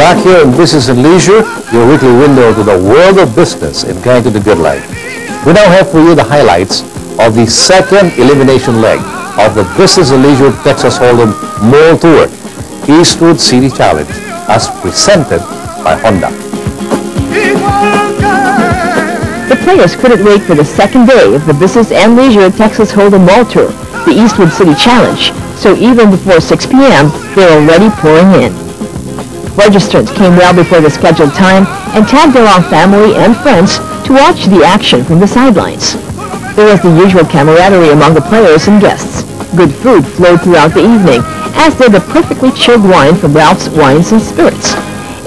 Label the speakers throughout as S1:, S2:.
S1: back here in Business and Leisure, your weekly window to the world of business and kind to the good life. We now have for you the highlights of the second elimination leg of the Business and Leisure Texas Hold'em Mall Tour, Eastwood City Challenge, as presented by Honda.
S2: The players couldn't wait for the second day of the Business and Leisure Texas Hold'em Mall Tour, the Eastwood City Challenge, so even before 6 p.m., they're already pouring in. Registrants came well before the scheduled time and tagged along family and friends to watch the action from the sidelines. There was the usual camaraderie among the players and guests. Good food flowed throughout the evening, as did the perfectly chilled wine from Ralph's Wines and Spirits.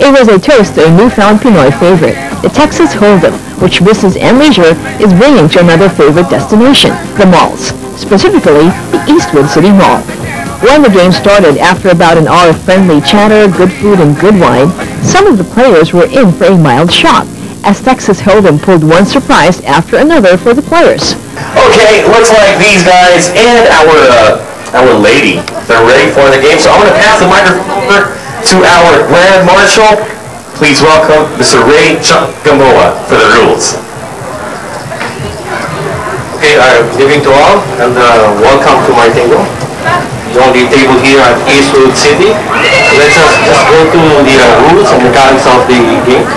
S2: It was a toast to a newfound Pinoy favorite, the Texas Hold'em, which Business and Leisure is bringing to another favorite destination, the malls, specifically the Eastwood City Mall. When the game started, after about an hour of friendly chatter, good food, and good wine, some of the players were in for a mild shock, as Texas Hold'em pulled one surprise after another for the players.
S3: Okay, looks like these guys and our lady, they're ready for the game. So I'm going to pass the microphone over to our Grand Marshal. Please welcome Mr. Ray Gamoa for the rules.
S4: Okay, good evening to all, and welcome to my table. The only table here at Eastwood City. Let's just go to the rules and mechanics of the game.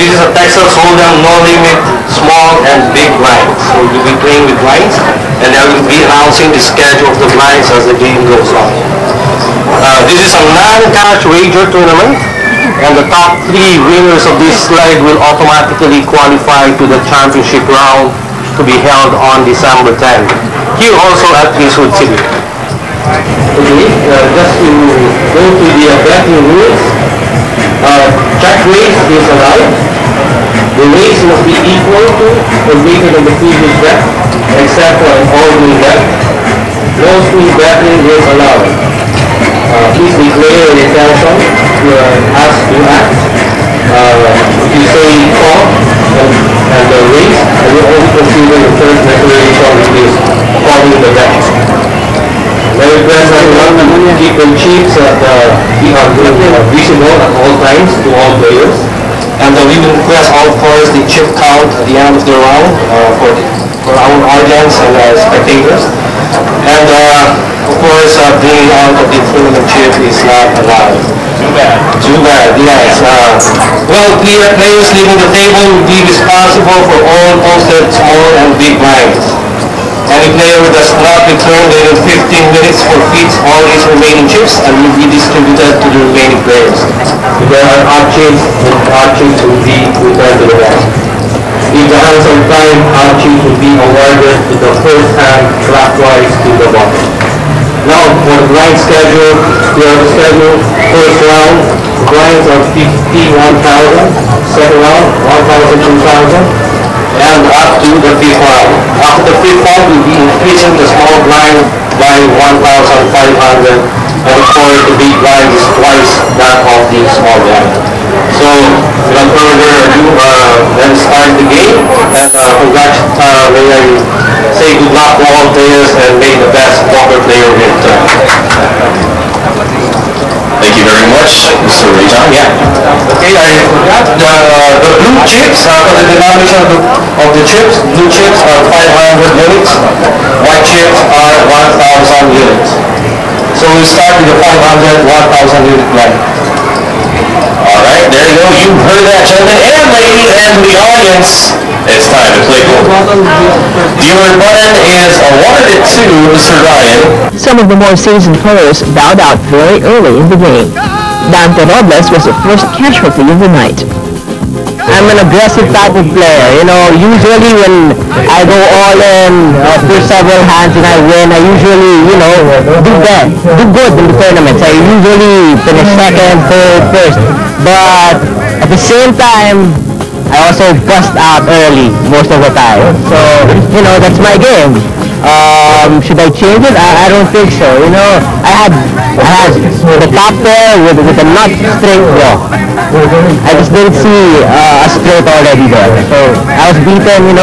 S4: This is a Texas Hold'em, no limit, small and big blinds. So we'll be playing with blinds, and I will be announcing the schedule of the blinds as the game goes on. This is a non-cash wager tournament, and the top 3 winners of this slide will automatically qualify to the championship round to be held on December 10th, here also at Eastwood City. Okay, just to go to the betting rules, check raise is allowed. The raise must be equal to or greater than the previous bet, except for an all-win bet. No free betting is allowed. Please declare your intention as you act. If you say call and the raise, I will only consider the first declaration, which is calling the bet. I request everyone to keep the chips visible at all times to all players. And we will request all players the chip count at the end of the round for our audience and spectators. And of course, bringing out of the tournament chip is not allowed. Too bad. Too bad, yes. Well, players leaving the table will be responsible for all posted small and big blinds. Any player who does not return within 15 minutes forfeits all his remaining chips and will be distributed to the remaining players. If there are odd chips, will be returned to the rest. If the hands are tied, odd chips will be awarded to the first hand clockwise to the bottom. Now, for the blind schedule, we have the schedule. First round, blinds are 51,000. Second round, 1,000, 2,000. And up to the 5th round. After the 5th round, we'll be increasing the small blind by 1,500, and for the big blind is twice that of the small blind. So, without further ado, let's start the game. And may I say good luck to all players and may the best poker player win.
S3: Thank you very much, Mr. Ray John. Yeah.
S4: Okay, I forgot the blue chips, the denomination of the chips. Blue chips are 500 units. White chips are 1,000 units. So we'll start with the 500, 1,000 unit blind.
S3: All right, there you go. You heard that, gentlemen and ladies, and the audience. It's time to play pool. Dealer button is awarded to Mr. Ryan.
S2: Some of the more seasoned players bowed out very early in the game. Dante Robles was the first casualty of the night.
S5: I'm an aggressive type of player. You know, usually when I go all in after several hands and I win, I usually, do good in the tournaments. I usually finish second, third, first. But at the same time, I also bust out early most of the time. So, that's my game. Should I change it? I don't think so. I had the top pair with a nut straight draw. I just didn't see a straight already there. So I was beaten,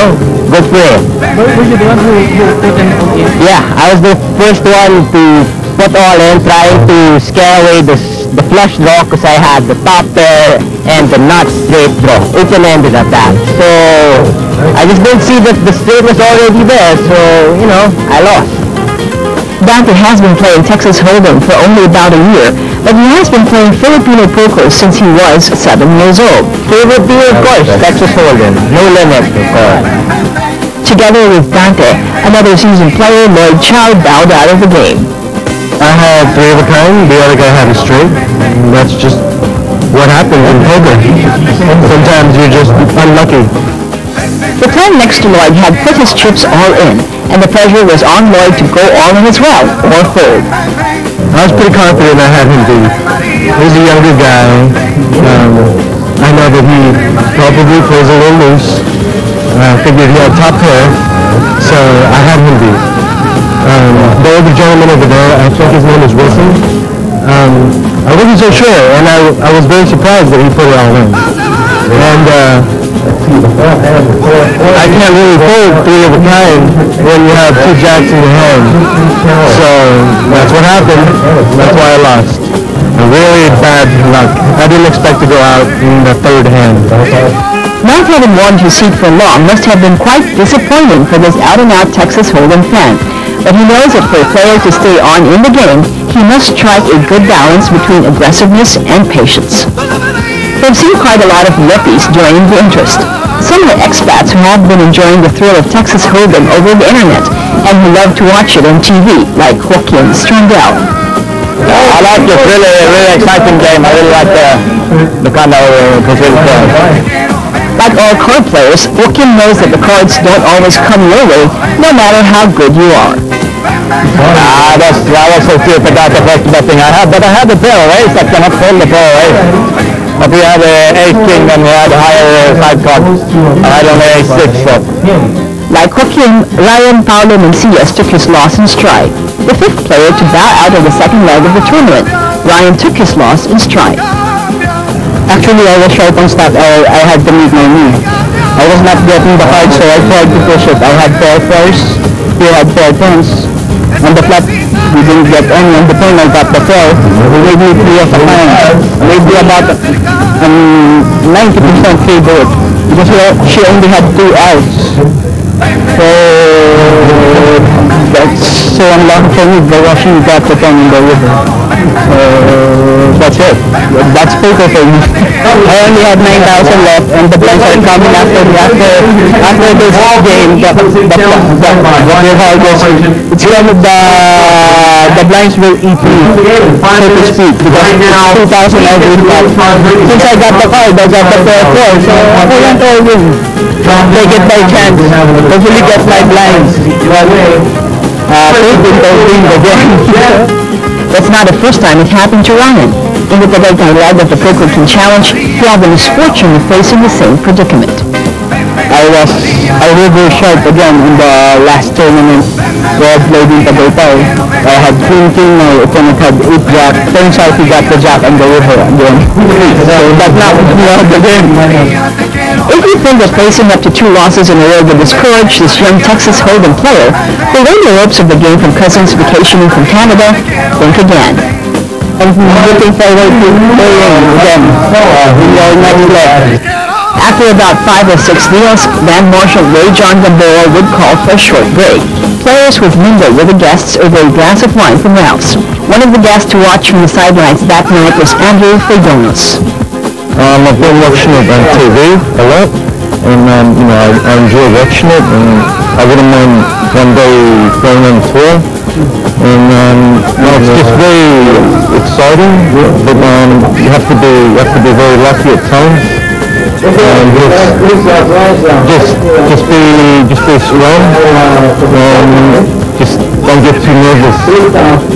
S5: good for him.
S6: Were you the one who put him in?
S5: Yeah, I was the first one to put all in, trying to scare away the the flush draw because I had the top pair and the not straight draw, open-ended at that. So I just didn't see that the straight was already there, so, you know, I lost.
S2: Dante has been playing Texas Hold'em for only about a year, but he has been playing Filipino poker since he was 7 years old.
S5: Favorite beer, of course, Texas Hold'em. No limit, of course.
S2: Together with Dante, another seasoned player, Lloyd Chow, bowed out of the game.
S5: I had 3 of a kind, the other guy had a straight. That's just what happens in poker. Sometimes you're just unlucky.
S2: The player next to Lloyd had put his chips all in, and the pressure was on Lloyd to go all in as well, or fold.
S5: I was pretty confident I had him beat. He's a younger guy. I know that he probably plays a little loose. I figured he had top pair, so I had him beat. The older gentleman over there, I think his name is Wilson. I wasn't so sure, and I was very surprised that he put it all in. And I can't really fold 3 of a kind when you have 2 jacks in your hand. So that's what happened. That's why I lost. Really bad luck. I didn't expect to go out in the 3rd hand.
S2: Not having won his seat for long must have been quite disappointing for this out-and-out Texas Hold'em fan. But he knows that for a player to stay on in the game, he must strike a good balance between aggressiveness and patience. We've seen quite a lot of yuppies joining the interest. Some are expats who have been enjoying the thrill of Texas Hold'em over the internet and who love to watch it on TV, like Joaquin Strandell.
S5: I like this really exciting game. I really like the kind of Brazil.
S2: Like all card players, Joaquin knows that the cards don't always come your way, no matter how good you are.
S5: I was so stupid about the first betting I had, but I had the pair race. I cannot fold the pair race. But we had ace king and we had a higher side card. I had only ace 6. So.
S2: Like Joaquin, Ryan Paulo Mencias took his loss in stride. The 5th player to bow out of the 2nd leg of the tournament, Ryan took his loss in stride.
S5: Actually, I was short on stock. I had to meet my knee. I was not getting the card, so I tried to push it. I had 4 fours, he had 4 tens. On the flop, we didn't get any. On the turn, I got the 4. He made me 3 of a kind. Maybe about 90% favorite. Because she only had 2 outs. So that's so unlucky for me. But she got the 10 in the river. That's it. That's poker for me. I only had 9,000 left, and the blinds are coming after this game. What they call this, it's kind of the blinds will eat me, so to speak, because 2,000 every flop. Since I got the card, I got the pair 4, so I went all in. Take it by chance. Hopefully get my blinds. Take it or win the game.
S2: That's not the first time it happened to Ryan. In the Tagaytay leg of the Poker King Challenge, he had the misfortune of facing the same predicament.
S5: I was very sharp again in the last tournament where I played in Tagaytay. I had Queen King, my opponent had 8 Jack. Turns out he got the Jack and the river again. So that's not the game.
S2: If you think that facing up to 2 losses in a row would discourage this young Texas Hold'em player who learned the ropes of the game from cousins vacationing from Canada, think again.
S5: I'm looking forward to playing again in your next leg.
S2: After about 5 or 6 deals, Grand Marshal Ray John Gamboa would call for a short break. Players would mingle with the guests over a glass of wine from Ralph's. One of the guests to watch from the sidelines that night was Andrew Fagonos.
S5: I've been watching it on TV a lot, and I enjoy watching it, and I wouldn't mind one day going on tour. And it's just very exciting, but you have to be very lucky at times. And just be strong, and just don't get too nervous.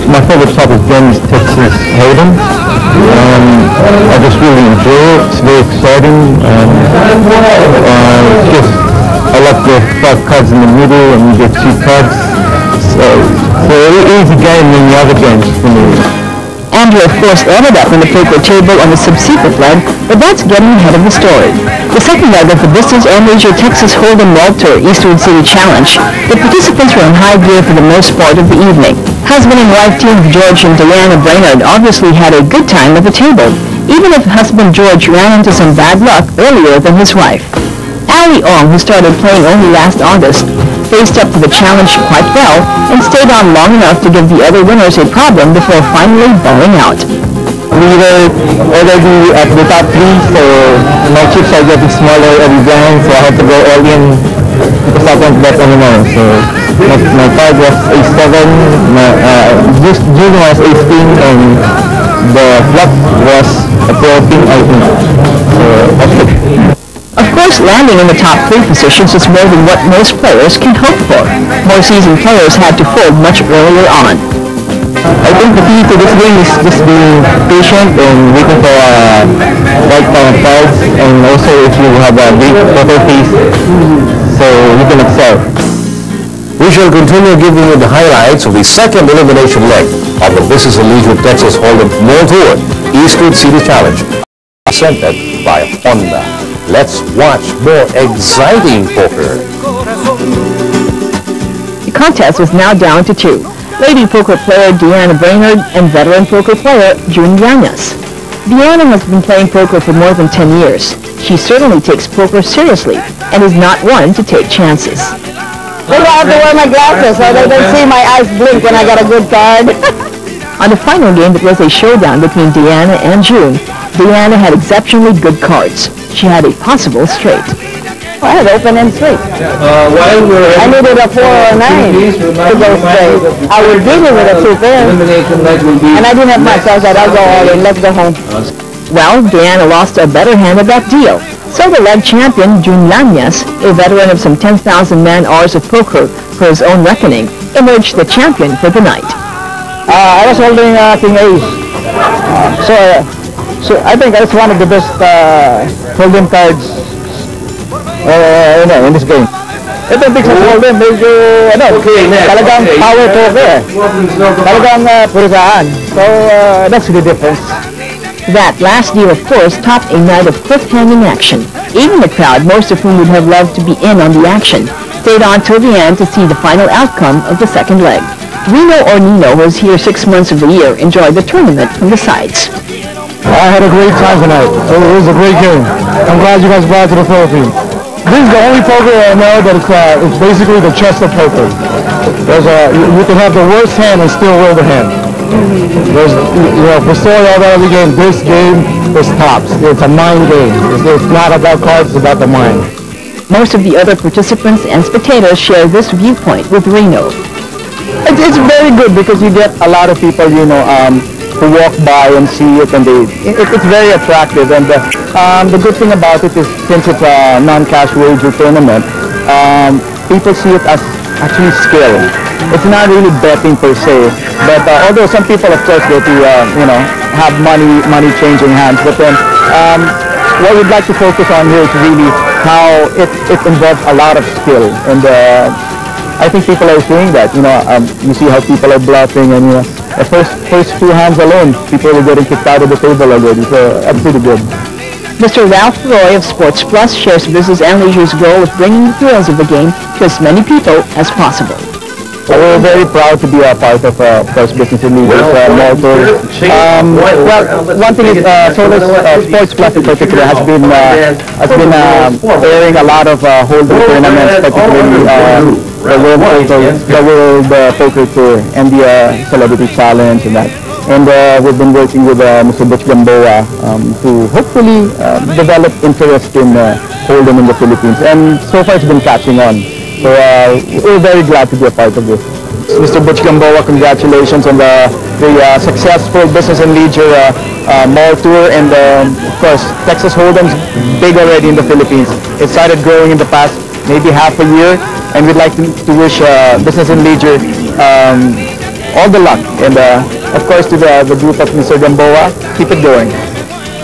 S5: My favorite type of game is Texas Hold'em. I just really enjoy it. It's very exciting. I like the 5 cards in the middle, and you get 2 cards. So it's an easy game than the other games for me.
S2: Andrew, of course, ended up on the poker table on the subsequent leg, but that's getting ahead of the story. The second leg of the Business and Leisure Texas Hold'em Mall Tour Eastwood City Challenge, the participants were in high gear for the most part of the evening. Husband and wife team George and Diana Brainerd obviously had a good time at the table, even if husband George ran into some bad luck earlier than his wife. Ali Ong, who started playing only last August, faced up to the challenge quite well and stayed on long enough to give the other winners a problem before finally bowing out.
S5: We were already at the top 3, so my chips are getting smaller every round, so I had to go all in because I can't bet anymore. So my card was A7, June was ace king, and the flop was a 14, I think. So that's it.
S2: Of course, landing in the top 3 positions is more than what most players can hope for. More seasoned players had to fold much earlier on.
S5: I think the key to this game is just being patient and waiting for right kind of cards, and also if you have a great poker face, so you can excel.
S1: We shall continue giving you the highlights of the second elimination leg of the Business and Leisure Texas Hold'em Mall Tour Eastwood City Challenge, presented by Honda. Let's watch more exciting poker.
S2: The contest was now down to 2. Lady poker player Diana Brainerd and veteran poker player June Llanas. Diana has been playing poker for more than 10 years. She certainly takes poker seriously and is not one to take chances.
S7: Maybe I have to wear my glasses so they don't see my eyes blink when I got a good card.
S2: On the final game, it was a showdown between Diana and June. Diana had exceptionally good cards. She had a possible straight.
S7: I had open and straight. I needed a 4 or a 9 to go straight. I was dealing with a 2 pair. And I didn't have much, so I said, I'll go all in, let's go home.
S2: Well, Diana lost a better hand at that deal. So the leg champion, June Llanas, a veteran of some 10,000 man-hours of poker for his own reckoning, emerged the champion for the night.
S7: I was holding King Ace. So I think that's one of the best hold'em cards in this game. Ito big sa hold'em, medyo talagang power poker. Talagang purusahan. So that's the difference.
S2: That last deal, of course, topped a night of cliff-hanging action. Even the crowd, most of whom would have loved to be in on the action, stayed on till the end to see the final outcome of the second leg. Reno or Nino, who was here 6 months of the year, enjoyed the tournament from the sides.
S7: I had a great time tonight. It was a great game. I'm glad you guys brought it to the Philippines. This is the only poker I know that it's basically the chess of poker. You can have the worst hand and still roll the hand. For story all that other game, this game is tops. It's a mind game. It's not about cards, it's about the mind.
S2: Most of the other participants and spectators share this viewpoint with Reno.
S7: It's very good because you get a lot of people, who walk by and see it, and it's very attractive. And the good thing about it is, since it's a non-cash wager tournament, people see it as actually skill. It's not really betting per se, but although some people, of course, go to have money changing hands, but then what we'd like to focus on here is really how it involves a lot of skill, and I think people are seeing that. You see how people are bluffing, and the first 2 hands alone, people were getting kicked out of the table already, so that's pretty good.
S2: Mr. Ralph Roy of Sports Plus shares Business and Leisure's goal of bringing the thrills of the game to as many people as possible.
S7: We're very proud to be a part of course, Business and Leisure's Mall Tour. Well, one thing is, Sports Plus in particular has been airing a lot of hold'em tournaments, particularly the World Poker Tour and the Celebrity Challenge and that. And we've been working with Mr. Butch Gamboa to hopefully develop interest in hold'em in the Philippines. And so far it's been catching on. So we're very glad to be a part of this. Mr. Butch Gamboa, congratulations on the successful Business and Leisure Mall Tour, and of course Texas Hold'em's big already in the Philippines. It started growing in the past maybe half a year, and we'd like to wish Business and Leisure all the luck, and of course to the group of Mr. Gamboa, keep it going.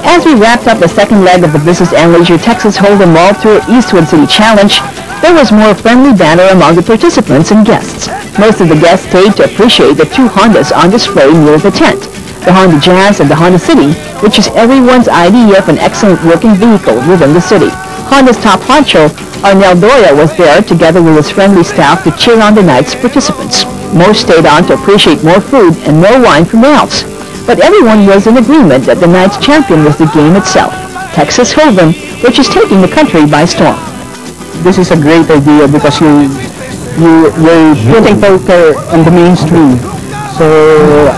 S2: As we wrapped up the second leg of the Business and Leisure Texas Hold'em Mall Tour Eastwood City Challenge, There was more friendly banter among the participants and guests. Most of the guests stayed to appreciate the two Hondas on display near the tent, the Honda Jazz and the Honda City, which is everyone's idea of an excellent working vehicle within the city. Honda's top honcho, Arnel Doria, was there together with his friendly staff to cheer on the night's participants. Most stayed on to appreciate more food and more wine from Ralph's. But everyone was in agreement that the night's champion was the game itself, Texas Hold'em, which is taking the country by storm.
S7: This is a great idea because you're putting poker on the mainstream. So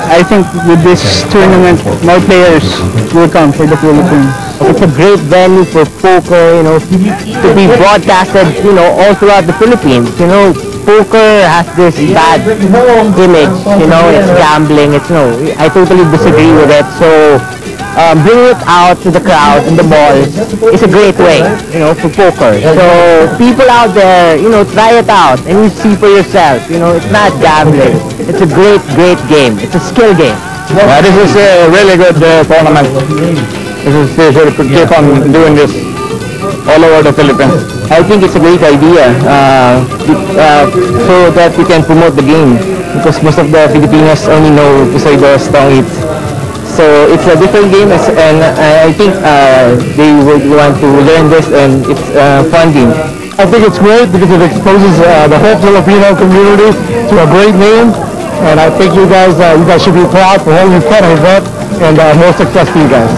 S7: I think with this tournament, more players will come for the Philippines.
S5: It's a great venue for poker, to be broadcasted, all throughout the Philippines. Poker has this bad image, it's gambling, I totally disagree with it. So bringing it out to the crowd in the malls is a great way, for poker. So people out there, try it out and you see for yourself, it's not gambling. It's a great, great game. It's a skill game.
S7: This is a really good tournament. They should keep on doing this all over the Philippines.
S5: I think it's a great idea so that we can promote the game because most of the Filipinos only know Pusaydo's Tong Eats. So it's a different game and I think they would want to learn this and it's fun game.
S7: I think it's great because it exposes the whole Filipino community to a great name, and I think you guys should be proud for holding a fun event and more success to you guys.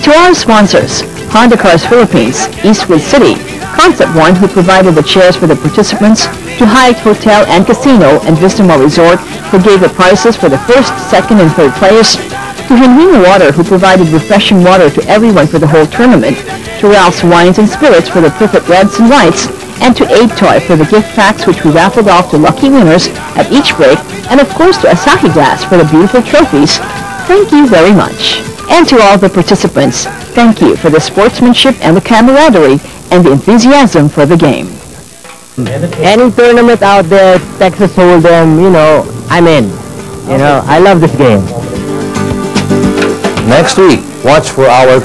S2: To our sponsors, Honda Cars Philippines, Eastwood City, Concept One, who provided the chairs for the participants, to Hyatt Hotel and Casino and Vista Mall Resort, who gave the prizes for the first, second, and third players, to Genuine Water, who provided refreshing water to everyone for the whole tournament, to Ralph's Wines and Spirits for the perfect reds and whites, and to Aid Toy for the gift packs which we raffled off to lucky winners at each break, and of course to Asahi Glass for the beautiful trophies. Thank you very much. And to all the participants, thank you for the sportsmanship and the camaraderie and the enthusiasm for the game.
S5: Any tournament out there, Texas Hold'em, I'm in. I love this game.
S1: Next week, watch for our